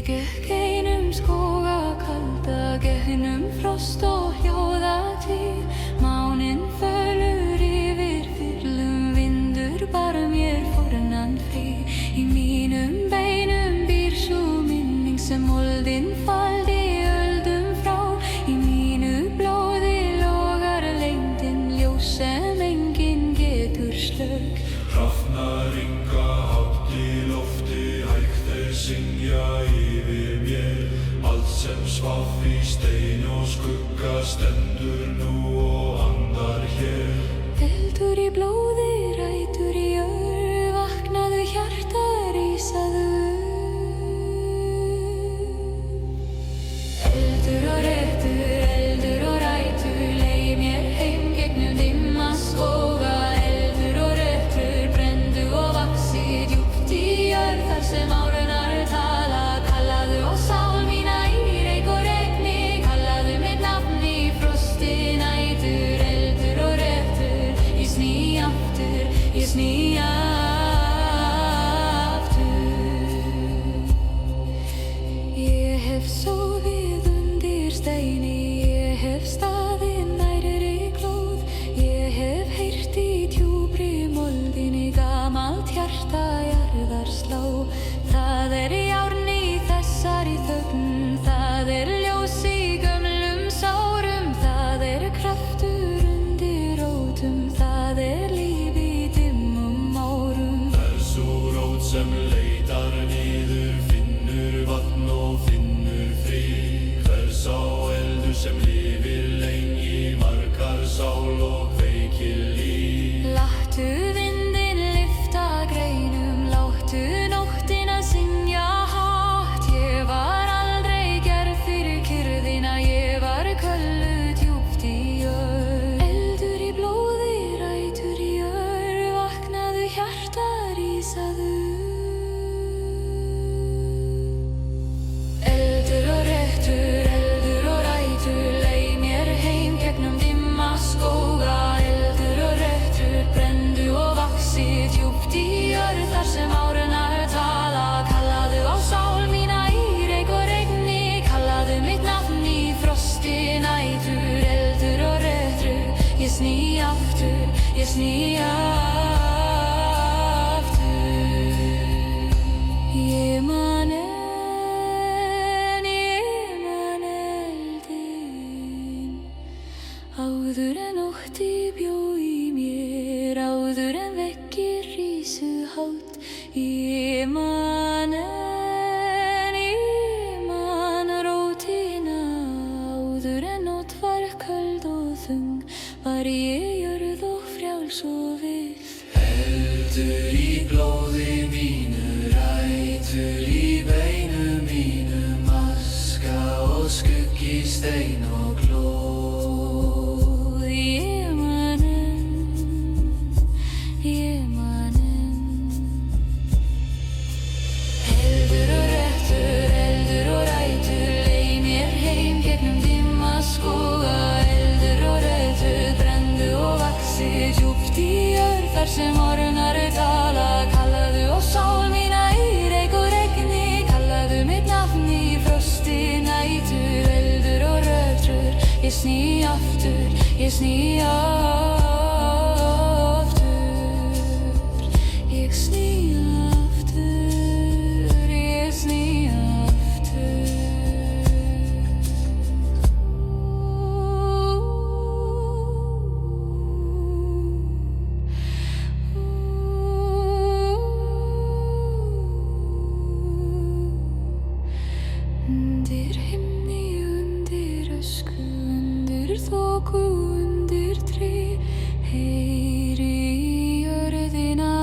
gekk einum skóga kalda, gegnum frost og hljóðatíð. Máninn fölur yfir fyrlum, vindur bar mér fornan frið. Í mínum beinum býr sú minning sem moldin faldi öldum frá. Í mínu blóði logar lengdin, ljós sem enginn getur slökkt. Hrafnar ynga hátt í lofti, hægt syngja yfir mér. Allt sem svaf í stein og skugga stendur nú og andar hér. Eldur í blóði, rætur í jörð, vaknaðu hjarta, rísaðu. Eldur og réttur, eldur og rætur, leið mér heim gegnum dimma skóga. Eldur og réttur, brenndu og vaxi djúpt í jörð, þar sem árunar tala. Kallaðu á sál mína í reyk og regni, kallaðu mitt nafn í frosti nætur. Eldur og réttur, ég sný aftur, ég sný aftur. Ég hef sofið undir steini, ég hef staðið nærri glóð. Ég hef heyrt í djúpri moldinni gamalt hjarta jarðar slá. Það járn í þessari þögn, það ljós í gömlum sárum. Það kraftur undir rótum, það líf í dimmum árum. Sú rót sem leitar niður, finnur vatn og finnur frið. Hvers á eldur sem lifir lengi, margar sál og veikir líf. Láttu vindinn lyfta greinum, láttu nóttina synja hátt. Ég var aldrei gerð fyrir kyrrðina, ég var kölluð djúpt í jörð. Eldur í blóði, rætur í jörð, vaknaðu hjarta, rísaðu. Eldur og réttur, eldur og rætur, leið mér heim gegnum dimma skóga. Eldur og réttur, brenndu og vaxi djúpt í jörð, þar sem árunar tala. Kallaðu á sál mína í reyk og regni, kallaðu mitt nafn í frosti nætur. Eldur og réttur, ég sný aftur, ég sný aftur. Ég man eldinn, áður en ótti bjó í mér, áður en veggir rísu hátt. Ég man rótina, áður en nótt var köld og þung, var ég jörð og frjáls og vill. Eldur í blóði mínu, rætur í beinum mínum, aska og skuggi, stein og glóð. Ég man eldur og réttur, eldur og rætur, leið mér heim gegnum dimma skóga. Eldur og réttur, brenndu og vaxi djúpt í jörð, þar sem árunar tala. Kallaðu á sál mína í reyk og regni, kallaðu mitt nafn í frosti nætur. Eldur og réttur, ég sný aftur, ég sný aftur. Ég sný aftur, ég sný aftur. Undir himni, undir ösku, undir þoku, undir tré, heyri í jörðina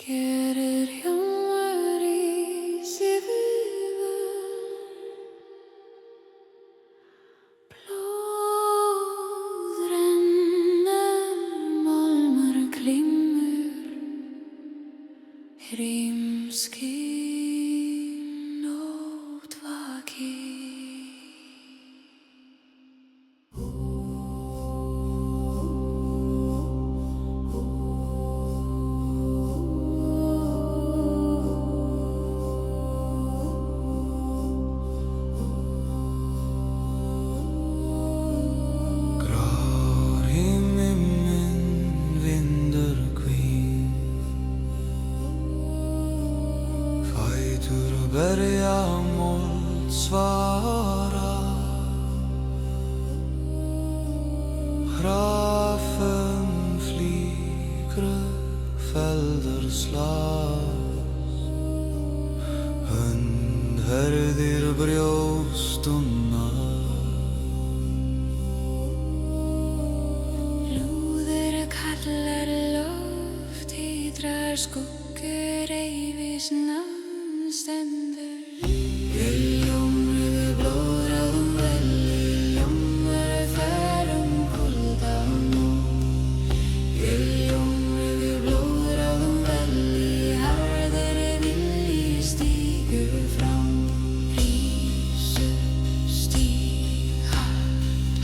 Gerir hljómur í síðum, blóð rennur, málmar glymur, hrímskinn nótt vakir. Berja mold svara, Hrafen flygre felder slas, Hönd herðir brjóstunna. Lúður kallar loft, hýdrar skuggur eyfis namn stendur. Ljómur blóðráðum velli, ljómur ferum kuldan nótt. Ljómur blóðráðum velli, harður vilji stígur fram. Rísu, stíg,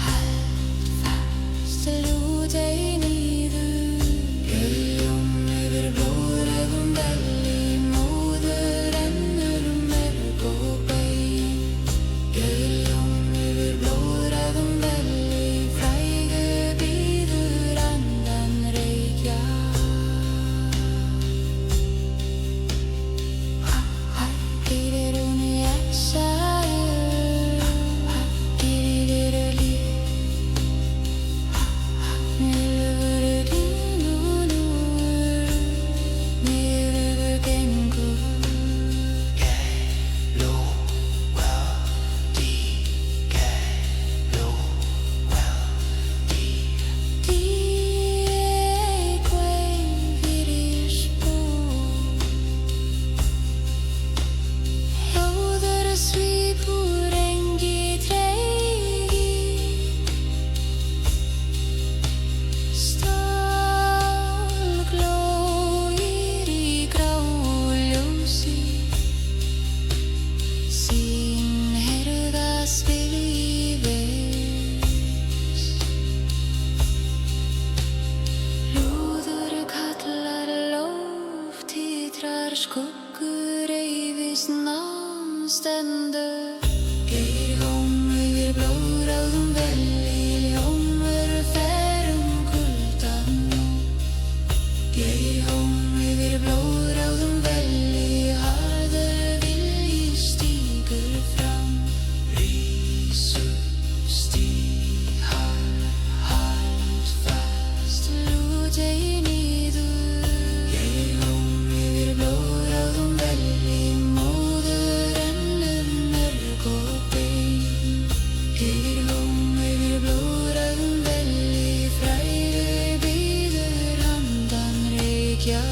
hald fast, lút ei niður. Ljómur blóðráðum velli, móður rennur merg og bein. Ljómur blóðráðum velli, Frægu bíður andan reykja. Gerir hún í exæl, gerir líf. Nylfur glímunur, niður gengur. Dýr kveim fyrir spor, hljóður svip úr engi tregi. Stál glóir í gráu ljósi, sín herðas vilji vex. Lúður kallar loft, hýdrar skuggur eyfis namn stendur. Ljómur blóðráðum velli, ljómur ferum kuldan nótt. Ljómur blóðráðum velli, harður vilji stígur fram. Rísu, stíg, hald fast, Lút ei niður. Ljómur blóðráðum velli, móður rennur merg og bein. Ljómur blóðráðum velli, frægu bíður handan reykja.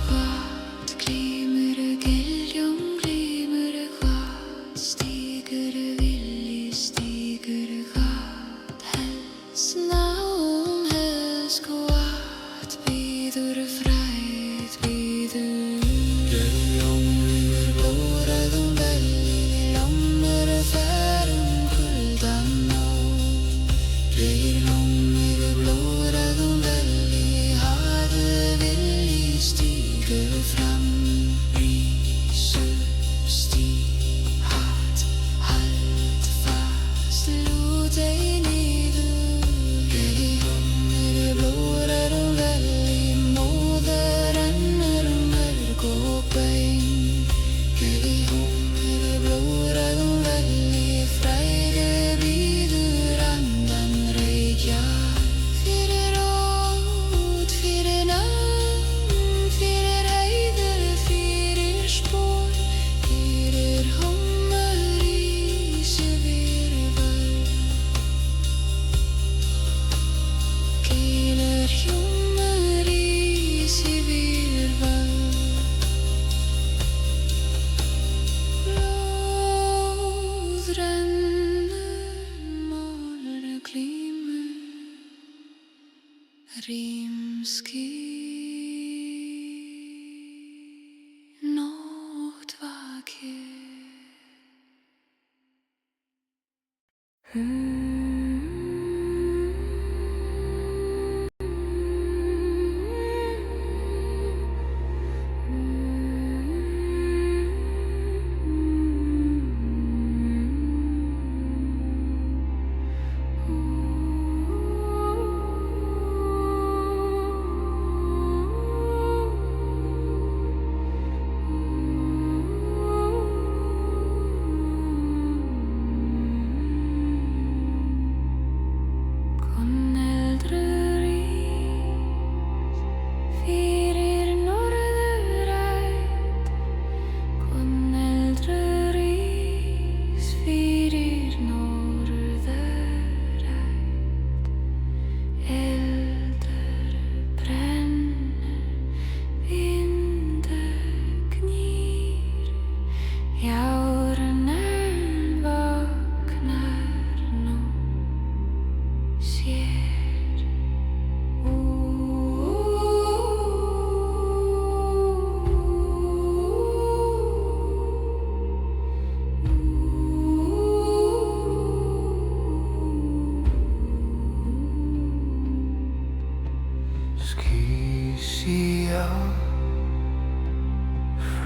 Hvað glymur, giljum glymur, hvað stígur vilji stígur, hvað helst náum helst, hvað bíður fræð bíður. Ljómur blóðráðum velli, ljómur ferum kuldan nótt. Ljómur blóðráðum velli, harður vilji stígur fram. Rísu, stíg, hald fast, lút ei niður. Ljómur blóðráðum velli, móður rennur merg og bein. Ljómur blóðráðum velli, frægu bíður andan reykja. Fyrir rót, fyrir nöfn, fyrir heiður, fyrir spor, fyrir hómur í sig fyrir vörn. rímski nótt vakir.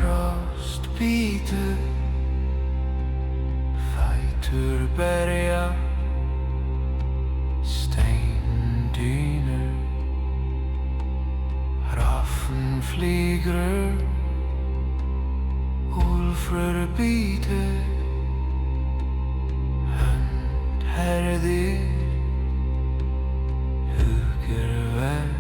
Frost bítur, fætur berja, steindynur, raffn flýgur, úlfur bítur, hönd herðir, hugur verð.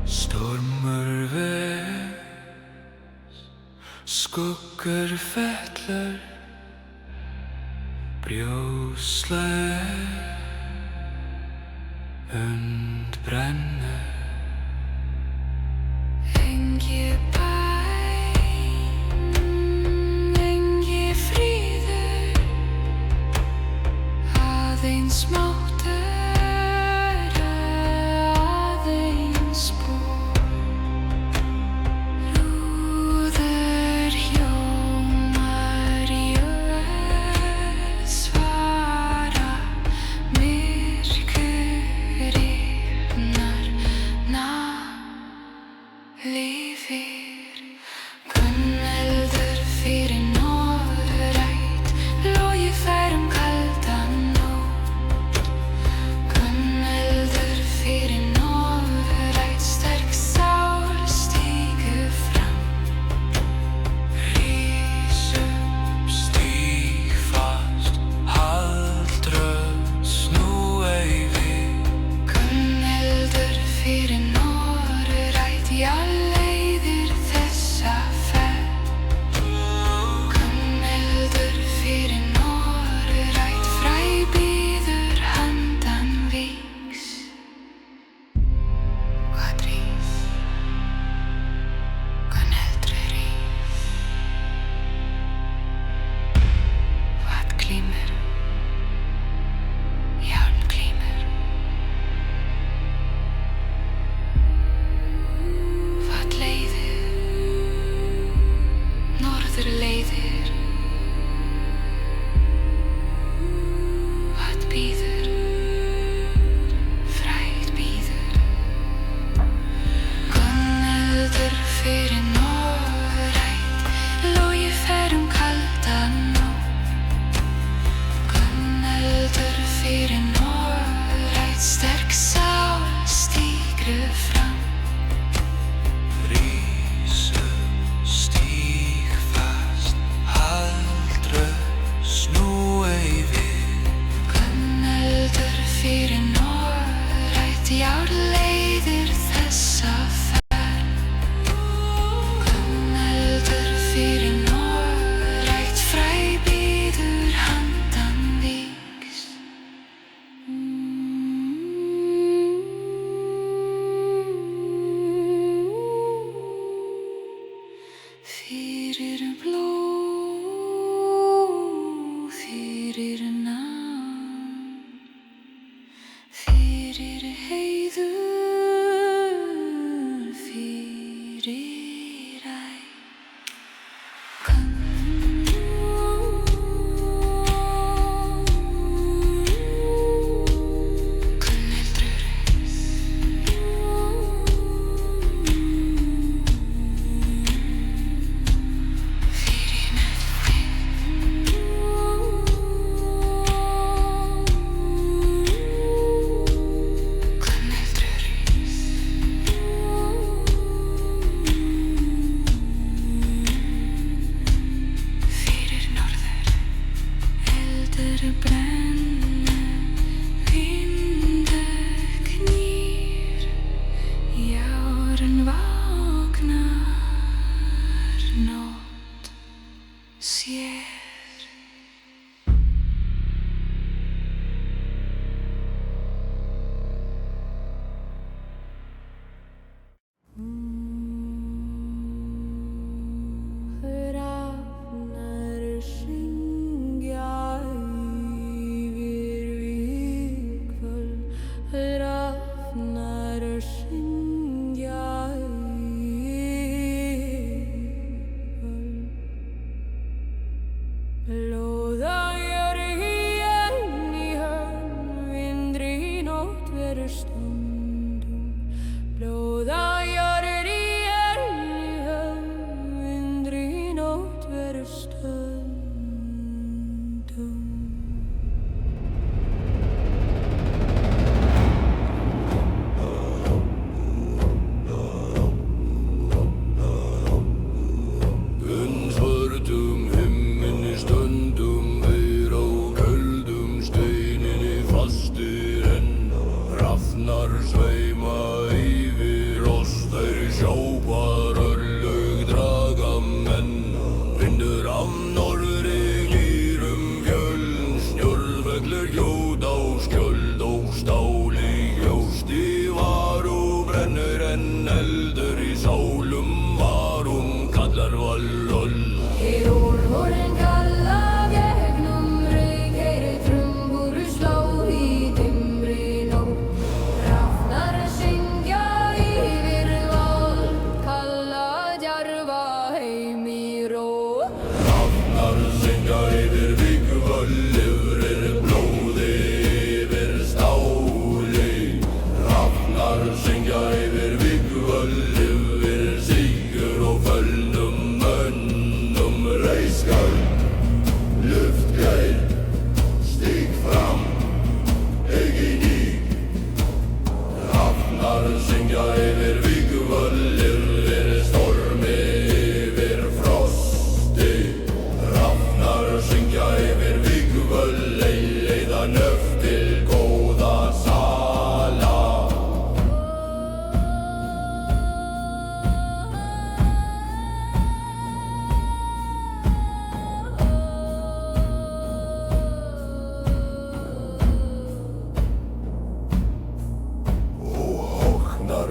Stormur veðs, skuggur fellur, brjósleg, und brennur. Engi bæn, engi fríður, aðeins máttur, aðeins búr. Rúður hljómar í sterk sál stígru fram. Rísu, stíg fast, aldrei snú ei við. Kunneldur fyrir norrænt jár leiðir þessa ferð. Kunneldur fyrir norrænt fræ bíður handan víks. Fyrir blóð, fyrir nám, fyrir heiður, fyrir æ. Kunneldur fyrir nefni. Kunneldur fyrir norður. Eldur brennur, vindur knýr, járn vagnar, nótt sér. Hrafnar syngja yfir vígvöll. Hrafnar syngja yfir blóðagjör í hönn, vindri í nótt verður stundum. Blóðagjör í hönn, vindri í nótt verður stundum. Svörtum himminni stöndum við á köldum steininni fastir enn. Hrafnar sveima yfir oss, þeir sjá hvar örlög draga menn. Vindur af norðri gnýr fjöllin, snjórfellur hljóta á skjöld og stáli ljósti var og brennur enn eldur í sálum varum kallar valloll. Heyr úlfurinn kalla gegnum reik, heyri trumbur slá í dimmri nótt. Hrafnar syngja yfir vald, kalla djarfa heim í ró. Hrafnar syngja yfir vígvöll, yfir blóði, yfir stáli. Hrafnar syngja yfir vígvöll, yfir sigur og föllnum mönnum. Reiskar, luftgeir, stíg fram, eigin í. Hrafnar syngja yfir vígvöll, yfir stormi, yfir frosti. Hrafnar syngja yfir vígvöll, leiða nöft til góða sala. Hrafnar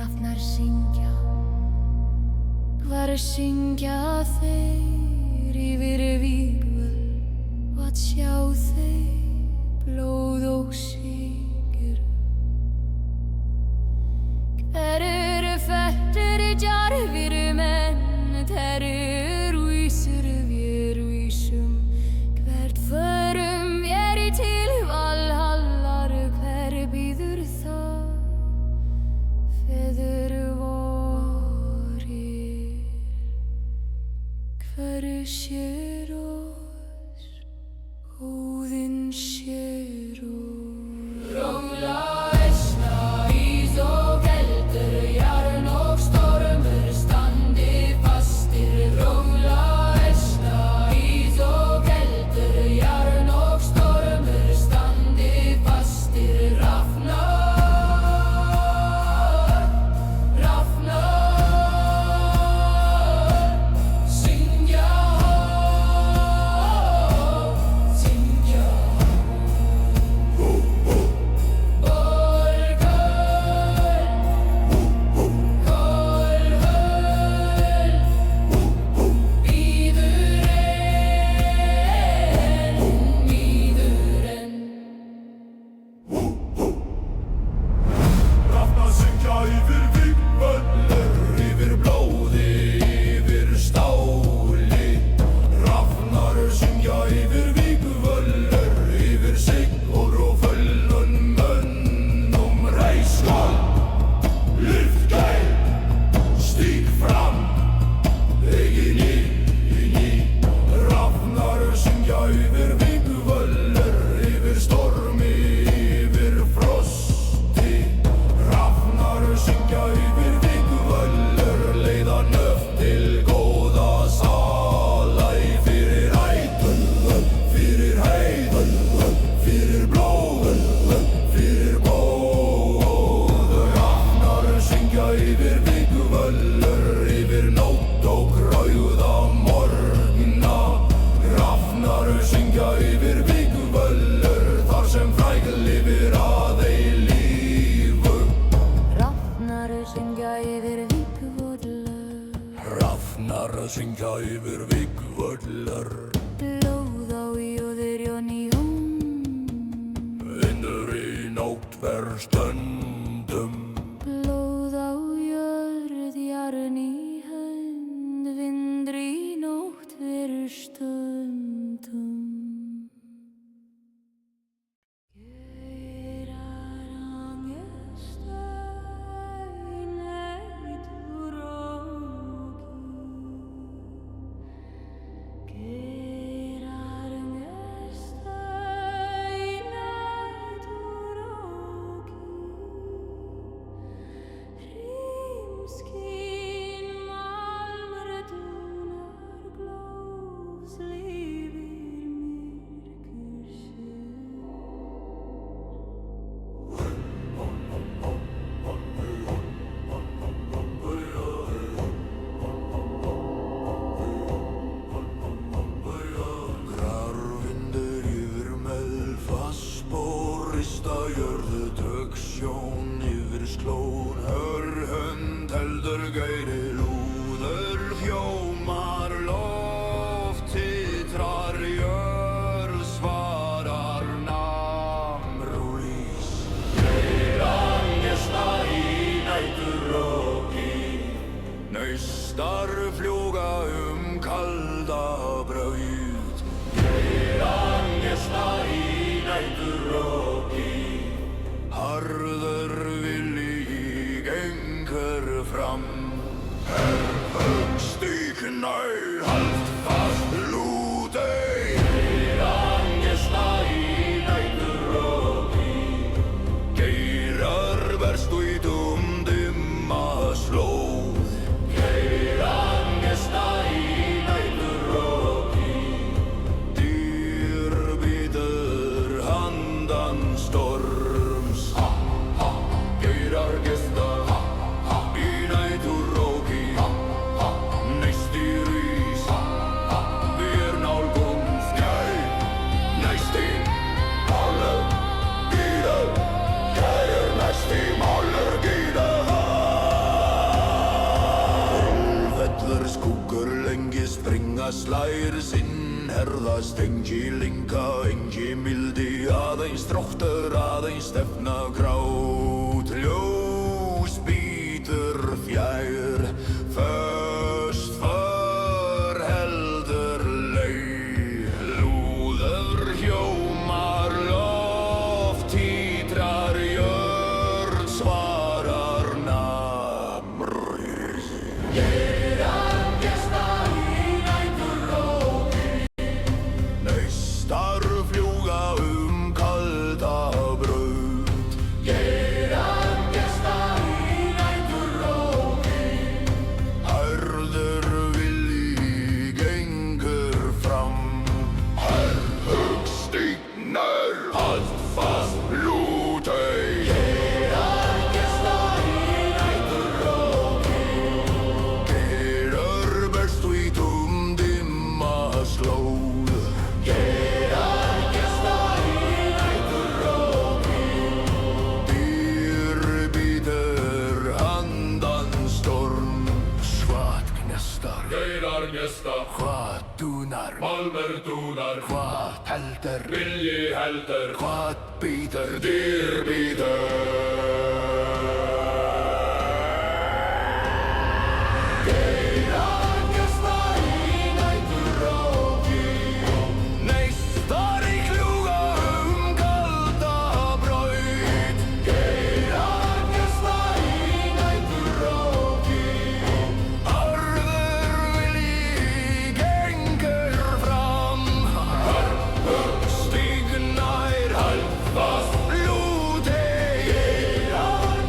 rafnar syngja, hvar syngja þeir yfir vígvöll og að sjá þeir blóð og sigur. Hver eru fættir í djarfir menn, þeir eru vísur vér vísum, hvert förum vér í til valhallar, hver býður það feður vorir, hver sér oss Óðinn sér oss. Róla esna ís og eldur, jarn og stormur standi fastir. Róla esna ís og eldur, jarn og stormur standi fastir. Rafnar, syngja yfir vígvöllur, blóð á jóður jóníum, vindur í nótt ver stöndum, blóð á jörð, jarn í hönd, vindur í nótt ver stundum. slær sinn herðast engi linga, engi mildi, aðeins þróttur, aðeins stefna grát. Ljós bítur fjær, föst för heldur leið. Lúður hljómar, loft títrar, jörð svarar namr. Neistar fljúga kalda braut. Gesta í næturróki. Harður vilji gengur fram. Herhug stígnar, halt fast lútei. Gesta í næturróki. Gerar berst út dimma slóð. Gesta í næturróki. Dýr bítur handan storm. Svat gnestar, Geirar gesta, hvað dúnar, málmur dúnar, hvað heldur, vilji heldur, hvað bítur, dýr bítur. Gesta í næturróki. Neistar í kljúga kalda braut. Gesta í næturróki. Harður vilji gengur fram. Harður stígnar, halt fast lútei.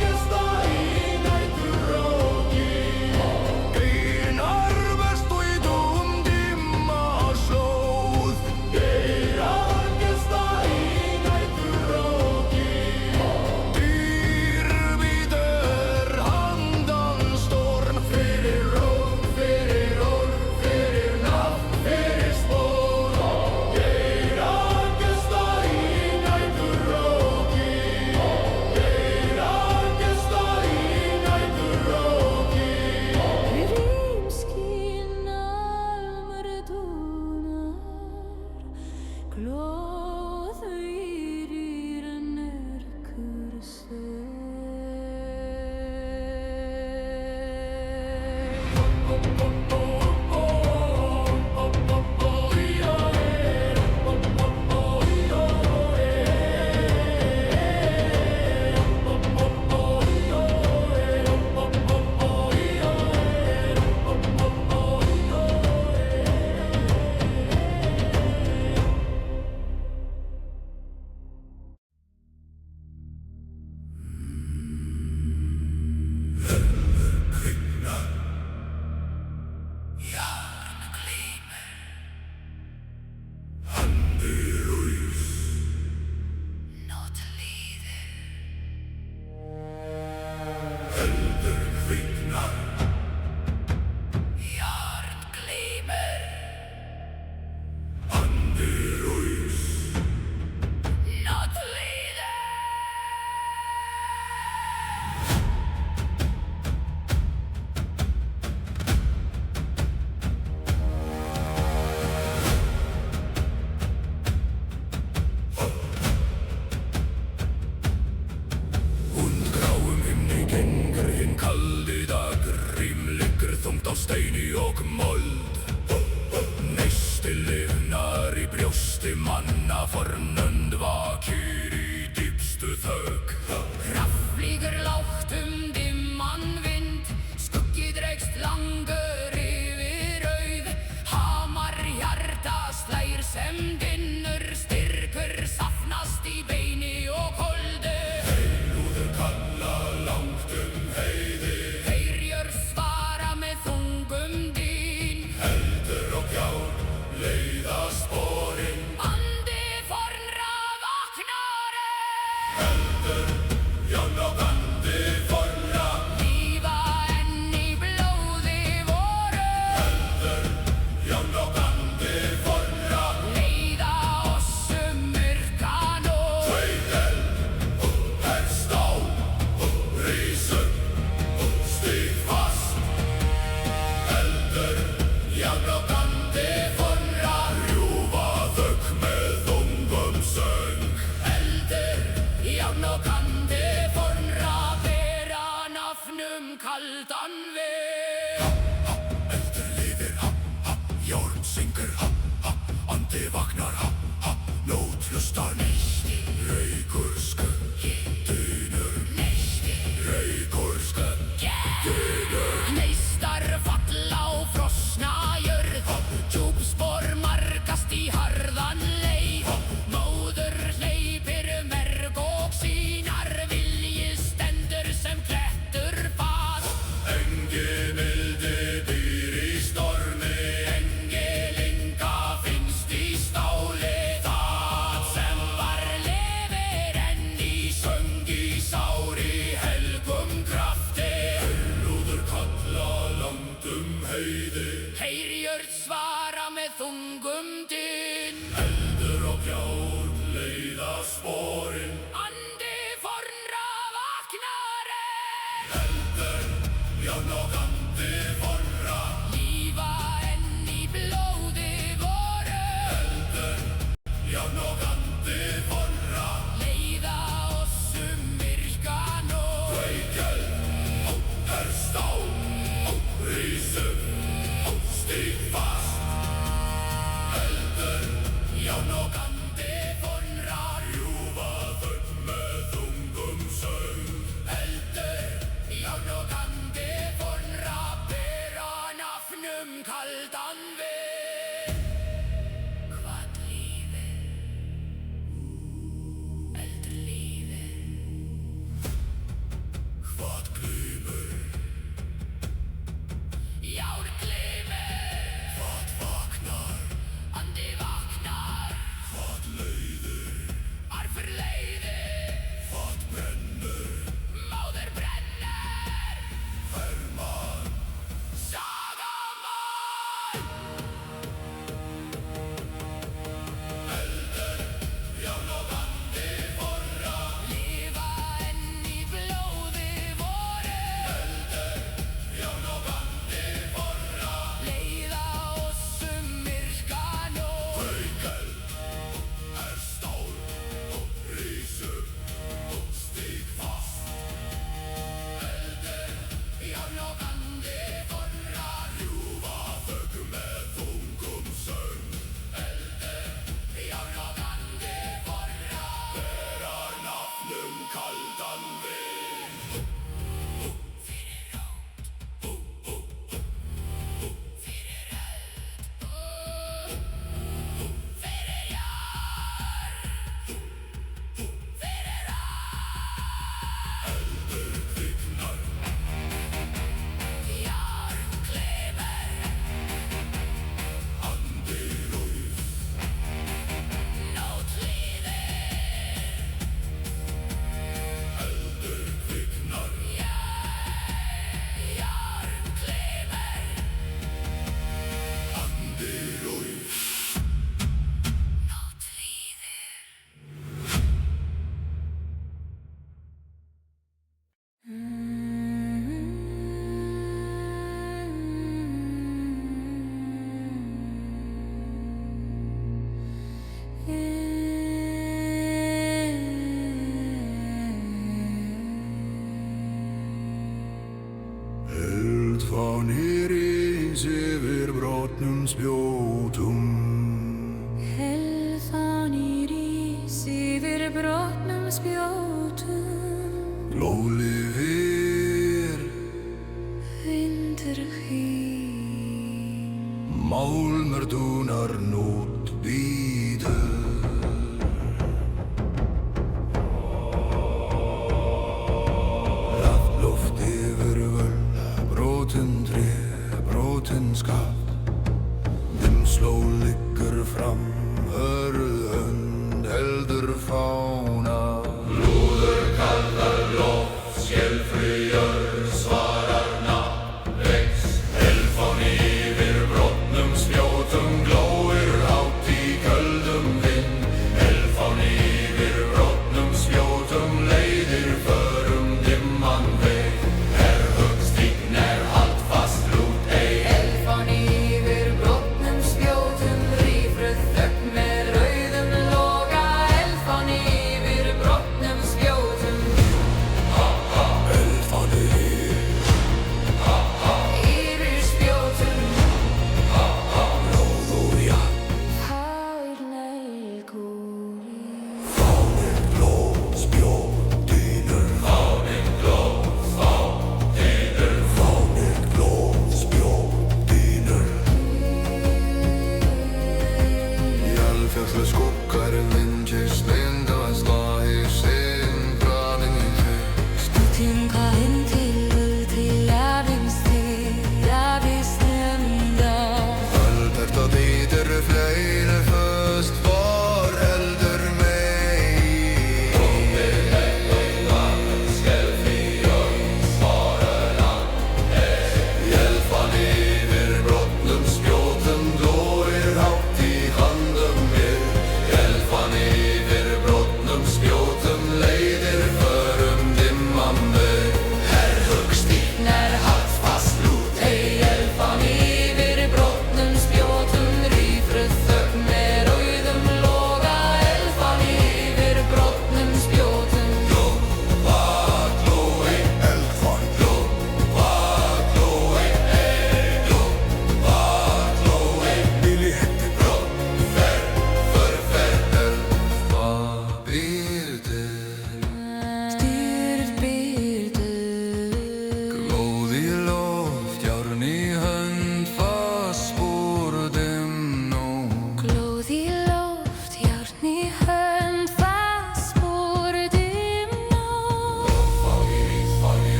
Gesta í næturróki. Einar berst út dimma slóð. Gesta í næturróki. Dýr bítur handan storm. Fyrir rók, fyrir orð, fyrir nafn, fyrir spór. Gesta í næturróki. Gesta í næturróki. Rímskinn almur dúnar, glóðauðir nörkur sveif. Not líður. Járn glímur. Not líður. Und gráum himni gengur hinn kaldi dagur. Rím liggur þungt á steini og mold. Neisti lifnar í brjósti manna, fornönd vakir í dýpstu þögg. Flýgur lágt dimman vind, skuggi dreigst langur yfir auð. Hamar hjarta slær sem dynnur, styrkur safnast í beini og holdi. Lúður kalla langt heiði. Heyrjur svara með þungum dýn. Heldur og gjár leiða sporin. Andi fornra kaldan veg. Eldur lifir, járn syngur, andi vaknar, nót hlustar. Reykur skuggi dynur, reykur skuggi dynur. Neistar falla á frosna jörð, djúpspor markast í harðan leið. Móður hleypir merg og sínar, vilji stendur sem klettur fast. Engi mildi býr í stormi, Engilinga finnst í stáli, það sem var lifir enn í söng í sári helgum krafti. lúður kalla landum heiði, Heyrjörð svara með þungum dyn, eldur og gjár leiða sporin. andi fornra vaknar enn. Eldur, járn og andi forra, Lífa enn í blóði voru, eldur, járn og andi forra. leiða oss myrka nótt. Kveikjel, herst á, rísum, stíg fast. Eldur, járn og andi forra, rjúfa þögn með þungum söng. Eldur, járn og andi fornra, bera nafnum kaldan veg. Hvað lífið, eldur lífið, Hvað glymur, járn glimir, hvað vaknar, andi vaknar, hvað leiðir, arfur leiðir, hvað brennur, móður brennir, hermann. sagamann. Eldur, járn og andi forra, Lifa enn í blóði voru, járn og andi forra. leiða oss myrka nótt. Kveikjel, herst á, rísum, stíg fast. Járn og andi forra, Rjúfa þögn með þungum söng. járn og andi forra, Berar nafnum kaldan veg. járn glimir, Andi rúið, nótt líður, eldur kviknar. járn glimir, Andi rúið, nótt líður. Eldfánir rís yfir brotnum spjótum. Helfan í rís yfir brotnum spjótum, Blóðlifir, vindur hvín. málmur dúnar nótt bíður. Rafn loft yfir völl, brotin tré, brotin skaft. Dimm sló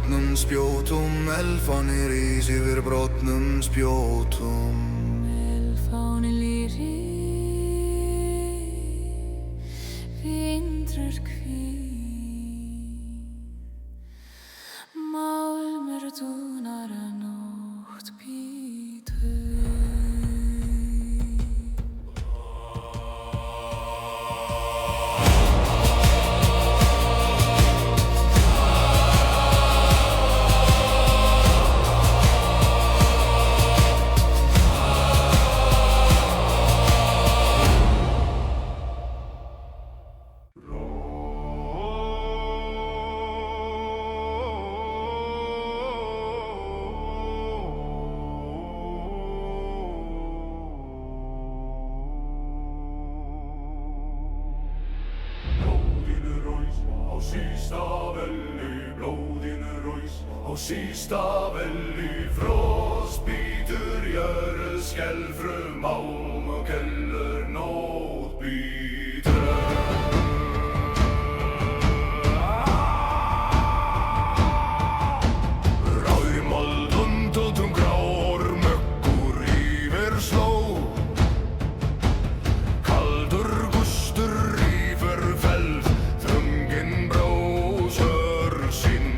brotnum spjótum, elfanir ís yfir brotnum spjótum. Elfánir lýri, vindrur hvín, málmur dúnar að nótt bítur. Sísta velli frost bítur jörð skelfrum málm og kellur nótt bítur. Ráðmoldum tótum grár mökkur yfir sló, kaldur gustur yfir felð, þrungin brósör sinn.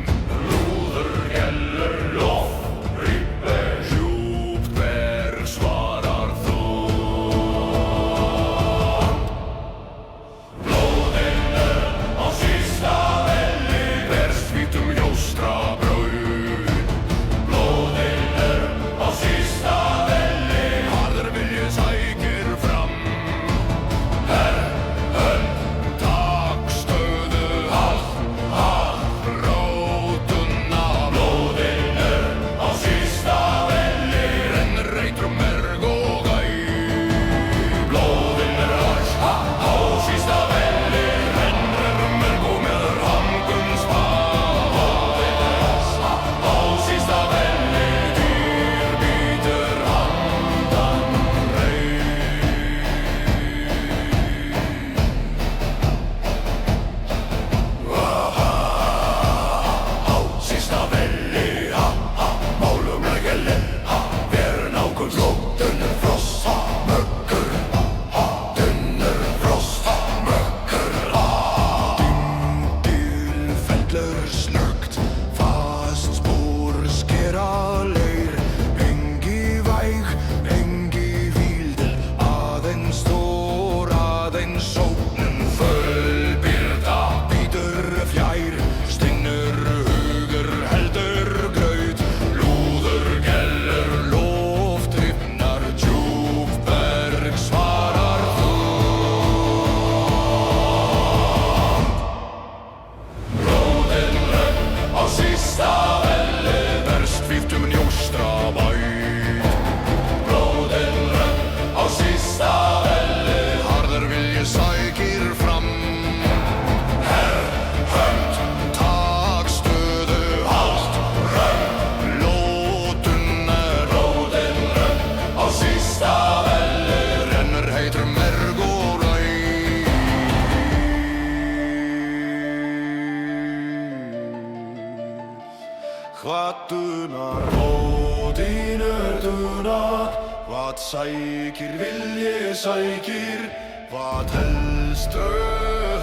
Hvað dunar, ódýnur dunar, hvað sækir vilji sækir, hvað helst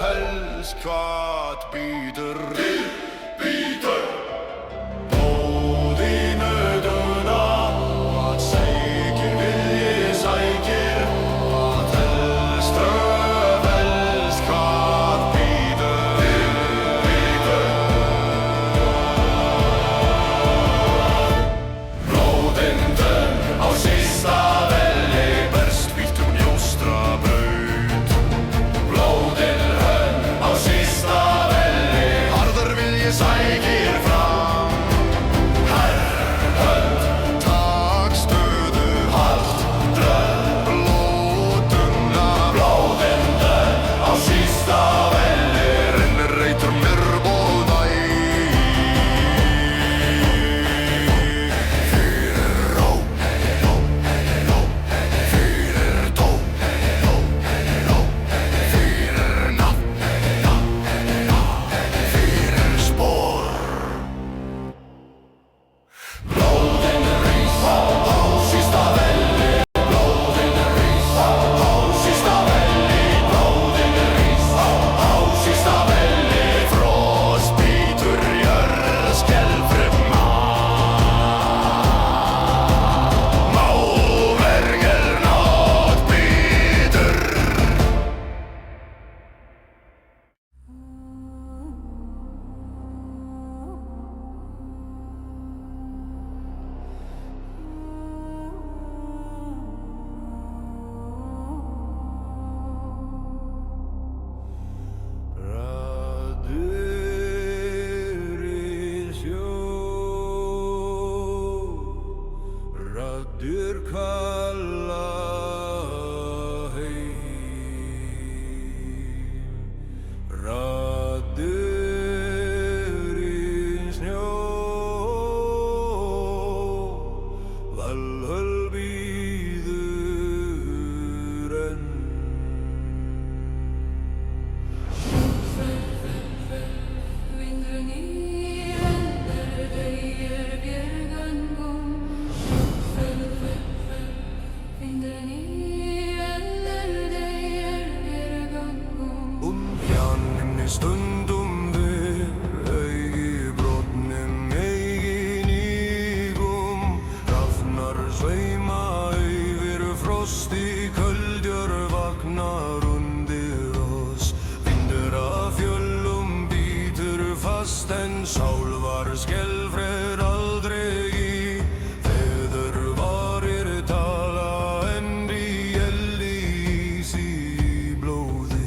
helst, hvað býtur býtur. Ódýnur dunar, hvað sækir vilji sækir, hvað helst helst, hvað býtur býtur. Á sísta velli berst vítt ljóstrabraut. Blóðin rönn á sísta velli, harðar vilji Stundum við augi brotnum eigin ígum Rafnar sveima yfir frosti köldjör vagnar undir oss Vindur af fjöllum bítur fast en sál var skelfred aldrei í Feður varir tala en í eldi ís í blóði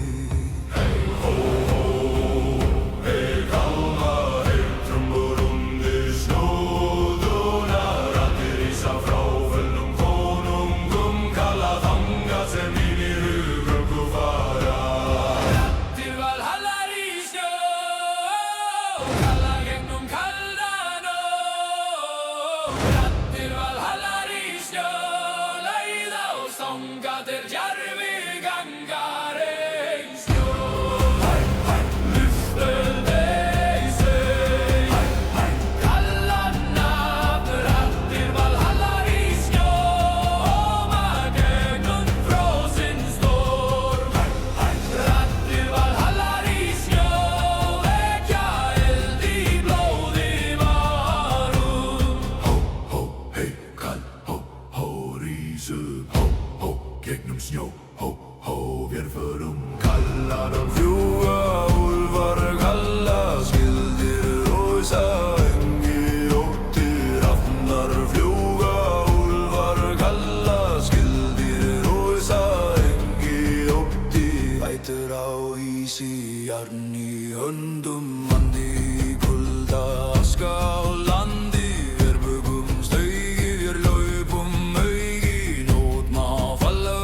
Gegnum snjó, hó, hó, vér förum Kallar fljúga, úlfar kalla Skildir rósa, engi óttir Hrafnar fljúga, úlfar kalla Skildir rósa, engi óttir Bætur á ísi, jarn í höndum Mandi í kulda, aska á landi Vér bugum staugi, vér laupum augi Nót má falla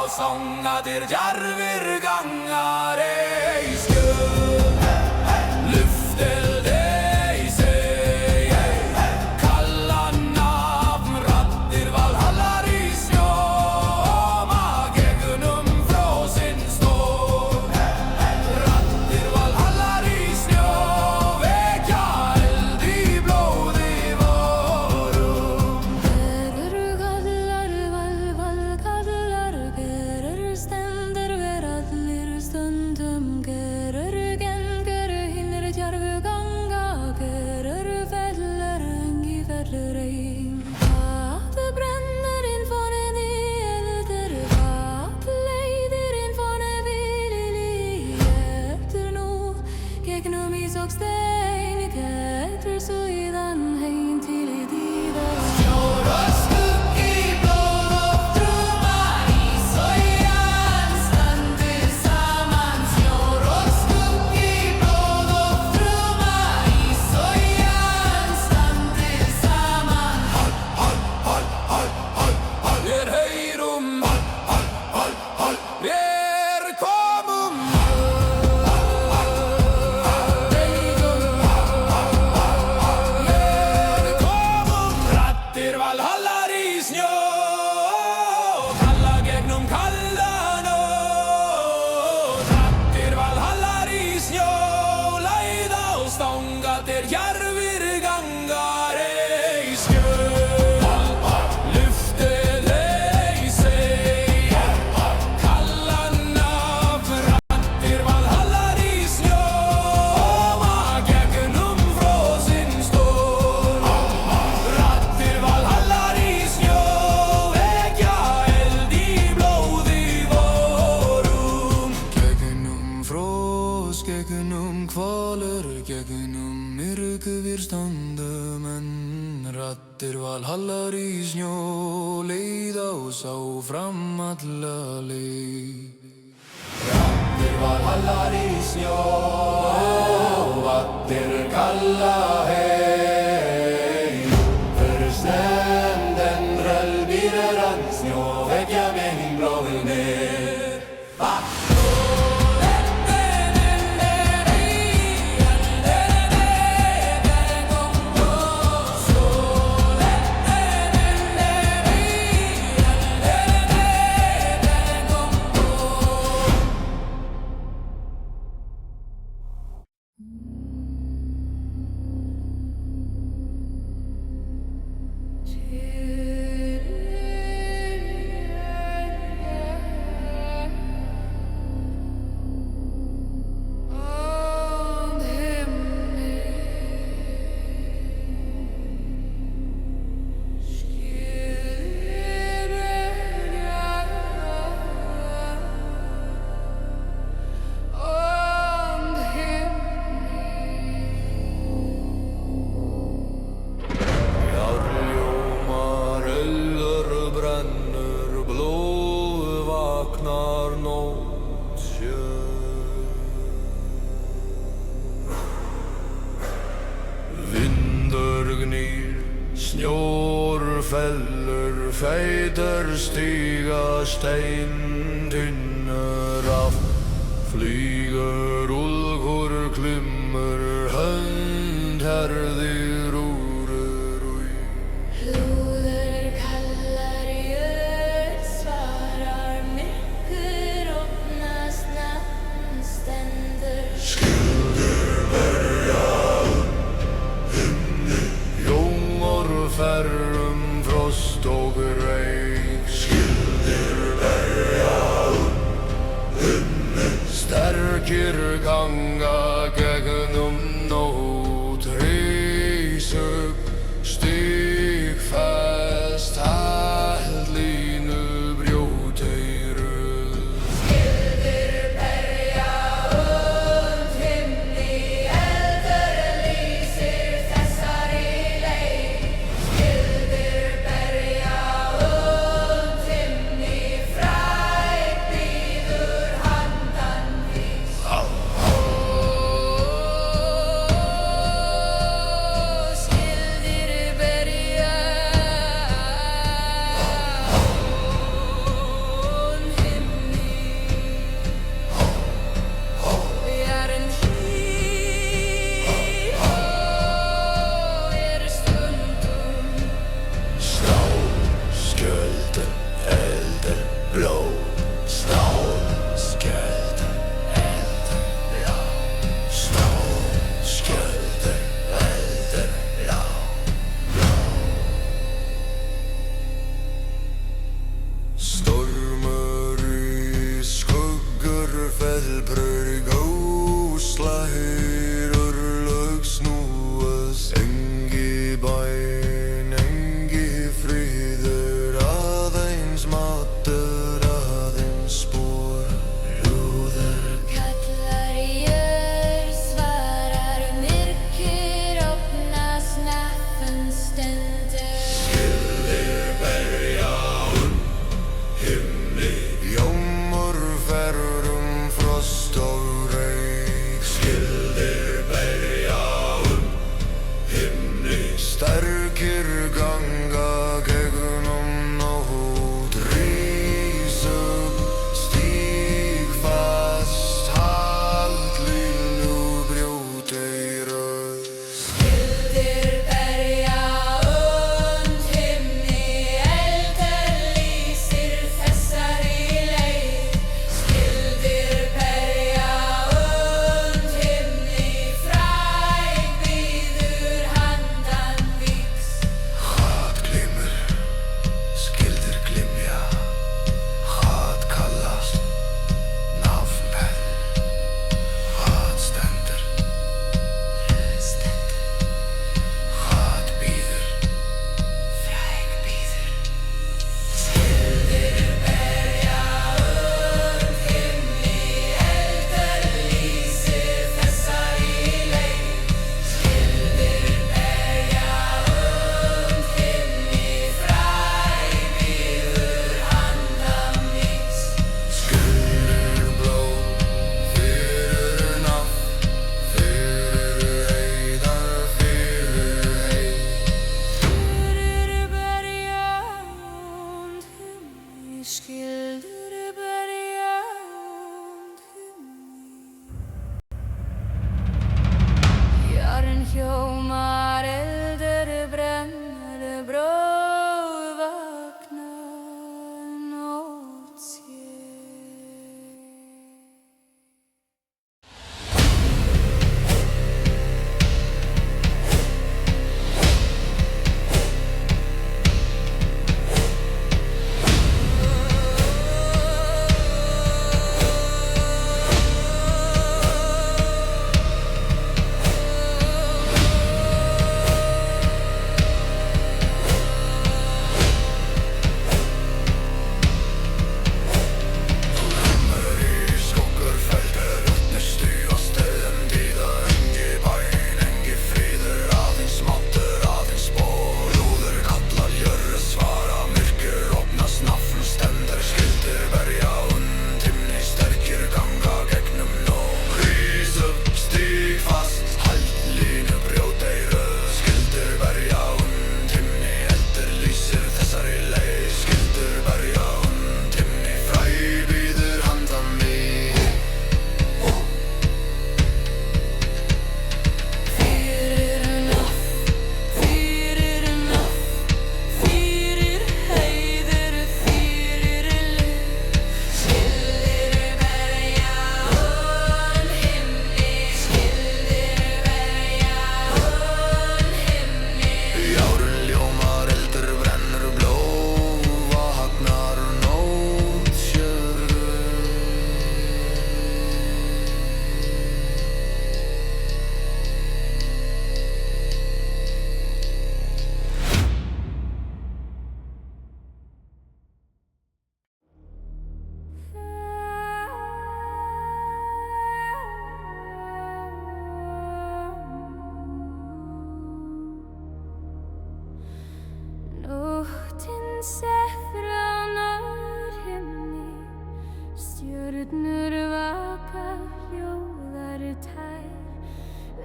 Songatir djarfir gangar ei skjöld Lufteld ei seg Kalla nafn rattir valhallar í snjóma Gegnum frosin står Rattir valhallar í snjó Vekja eld í blóði vorum Stendur ver allir stundum Gerur gen, gerur hinnir djarfu ganga Gerur fellur, engi fellur ein Vat brennur inn foran í eldur Vat leiðir inn foran vilili Getur nú, gegnum ís og stein Getur síðan heim til í díða Snjór og skuggi, blóð og trúma Ís og Songatir djarfir gangar ei skjöld Lufteld ei seg Kalla nafn rattir valhallar í snjóma Gegnum frosin står Rattir valhallar í snjó Vekja eld í blóði vorum Gegnum fros, gegnum kvalur Gegnum myrkur við stöndum enn Raddir valhallar í snjó leiða og sá fram alla leið. Raddir valhallar í snjó raddir kalla heim. För snön den röll virar snjå väcka min blå ner. Snjór fellur, feitar stiga steindynnur af. Flygur úlfur klimmur, hönd herðir úrur úi. Hlúður kallar jörð, svarar myrkur, opnast nafn stendur. Skyldur verja Färrum frost og regn. Skyldur verja Sterkir ganga gegnum nótt.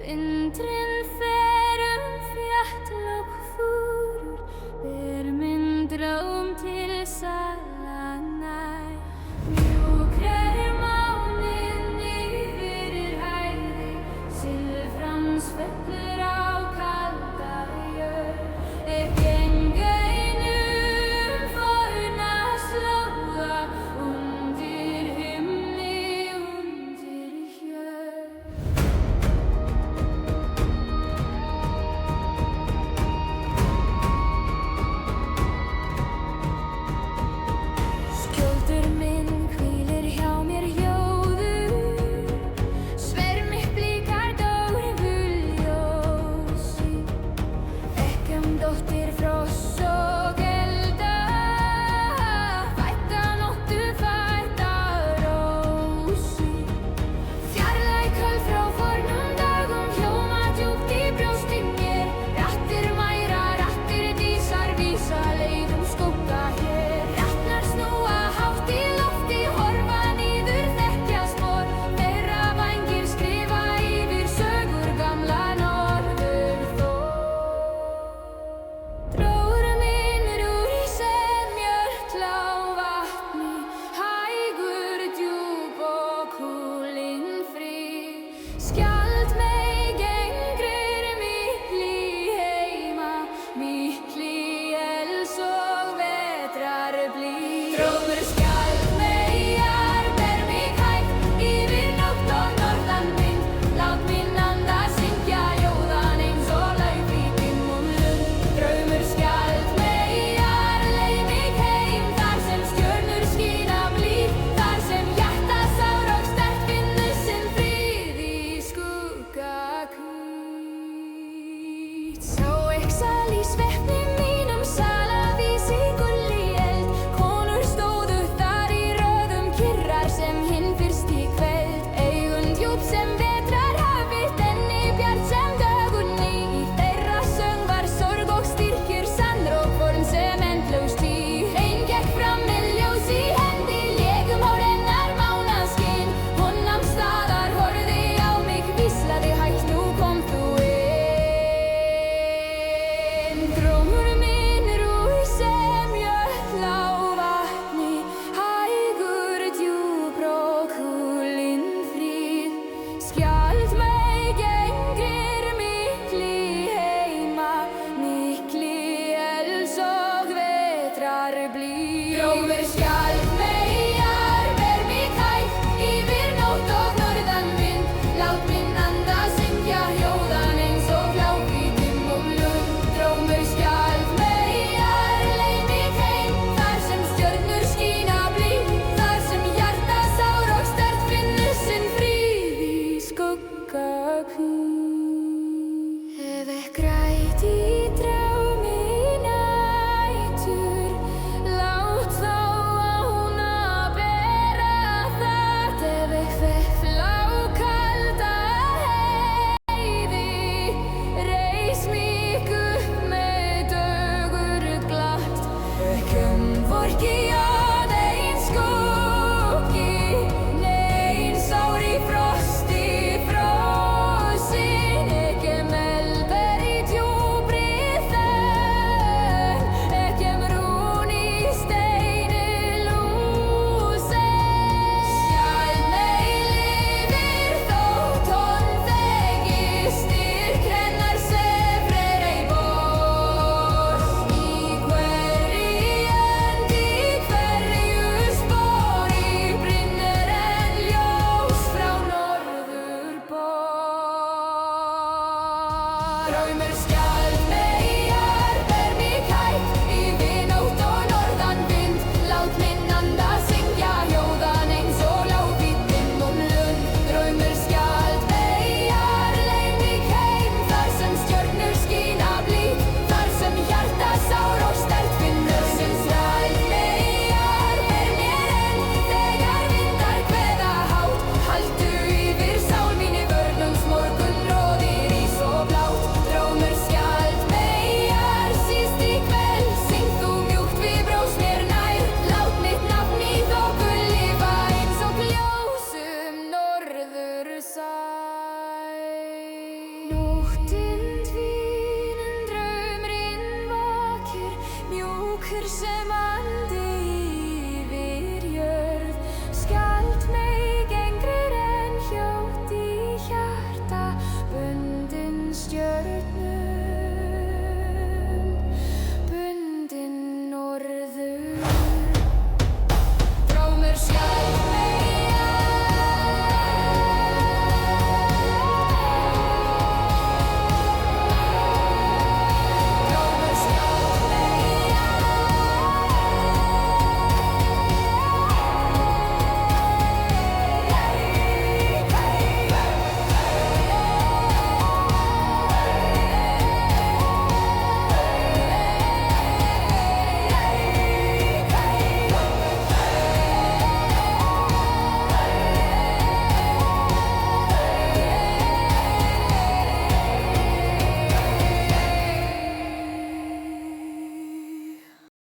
Vindurinn fer fjall og fúrur, ber minn dróm til salanæ. Mjúkrar máninn yfir hæði, silfrans fellur á kalda jörð. Gengu einum forna slóða, undir himni, undir jörð. Skjöldur minn hvílir hjá mér hljóður, sver mig blíkar dórfu ljósi. Ekkjan dóttir fross og elda, fædda nóttu fædda rósi. Fjarlæg köld frá fornum dögum hljóma djúpt í brjósti mér. Rattir mæra, rattir dísar, vísa leiðum skugga hér. Ratnar snúa hátt í lofti, horfa niður þekkja spor. Þeirra vængir skrifa yfir sögur gamla norðurþór. Drógur minn rúr sem jökla á vatni, hægur, djúp og kúlinn frí. Skjaldmey gengrir mikli heima, mikli els og vetrar blíð. Drómur skjaldmeyjar ber mig hægt yfir nótt og norðan vind. Lát minn anda syngja ljóðan eins og lauf í dimmum lund. Draumur skjaldmeyjar leið mig heim, þar sem stjörnur skína blíð, þar sem hjarta sár og sterkt finnur sinn frið í skugga hvít. Sá exal í svefni mínum, salavís í gulli eld. Konur stóðu þar í röðum, kyrrar sem hinn fyrst í kveld. Augun djúp sem vetrar hafið, enni bjart sem dögunni. Í þeirra söng var sorg og styrkur, sannrók forn sem endlaus tíð. Ein gekk fram með ljós í hendi, legum hár hennar mánaskinn. Hún nam staðar, horfði á mig, hvíslaði hægt, nú kom þú inn. Drómur minn rúr sem jökla á vatni, hægur, djúpr og kúlinn fríð. Skjaldmey gengrir mikli heima, mikli els og vetrar blíð. Drómur skjaldmeyjar ber mig hægt yfir nótt og norðan vind. Lát minn anda syngja hljóðan eins og gláp í dimmum lund. Drómur skjaldmeyjar leið mig heim, þar sem stjörnur skína blíð, þar sem hjarta sár og sterkt finnur sinn frið í skugga hvít. Hef ekki grætt í draumi nætur, lát þá ána bera það. Hef ekki fell á kalda heiði, reis mig upp með dögur glatt. Ekki vorki aðeins skuggi, nein sár í frosti frosin. Ekki melber í djúpri þögn, ekki rún í steini lúsin. Skjaldmey lifir þótt hún þegi, styrk hennar sefrer ei bort. Í hverri önd, í hverju spori, brynnir enn ljós frá norðurpól. Draumur skjaldmeyjar ber mig hægt yfir nótt og norðan vind. Lát minn anda syngja hljóðan eins og láf í dimmum lund. Draumur skjaldmeyjar leið mig heim, þar sem stjörnur skína blíð, þar sem hjarta sár og sterkt finnur sinn skjaldmeyjar ber mér enn, þegar vindar kveða hátt. Haltu yfir sál mín í vörnums morgunroði, rís og blátt. Drómur skjaldmeyjar sem